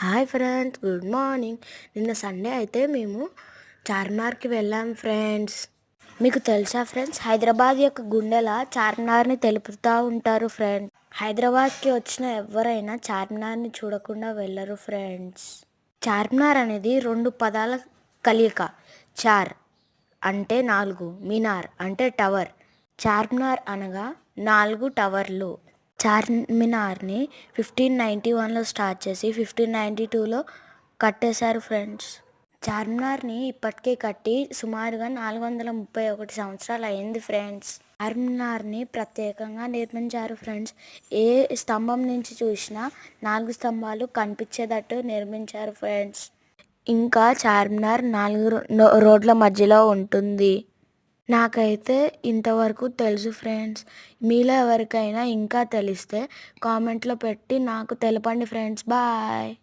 Hi friends, good morning. నిన్న Sunday అయితే మేము చార్మినార్కి వెళ్ళాం ఫ్రెండ్స్. మీకు తెలుసా ఫ్రెండ్స్, హైదరాబాద్ యొక్క గుండెల చార్మినార్ని తెలుపుతూ ఉంటారు ఫ్రెండ్స్. హైదరాబాద్కి వచ్చిన ఎవరైనా చార్మినార్ని చూడకుండా వెళ్ళరు ఫ్రెండ్స్. చార్మినార్ అనేది రెండు పదాల కలయిక. చార్ అంటే 4, మినార్ అంటే టవర్. చార్మినార్ అనగా 4 టవర్లు. చార్మినార్ని 1591లో స్టార్ట్ చేసి 1592లో కట్టేశారు ఫ్రెండ్స్. చార్మినార్ని ఇప్పటికే కట్టి సుమారుగా 431 సంవత్సరాలు అయింది ఫ్రెండ్స్. చార్మినార్ని ప్రత్యేకంగా నిర్మించారు ఫ్రెండ్స్. ఏ స్తంభం నుంచి చూసినా 4 స్తంభాలు కనిపించేటట్టు నిర్మించారు ఫ్రెండ్స్. ఇంకా చార్మినార్ 4 రోడ్ల మధ్యలో ఉంటుంది. నాకైతే ఇంతవరకు తెలుసు ఫ్రెండ్స్. మీలో ఎవరికైనా ఇంకా తెలిస్తే కామెంట్లో పెట్టి నాకు తెలపండి ఫ్రెండ్స్. బాయ్.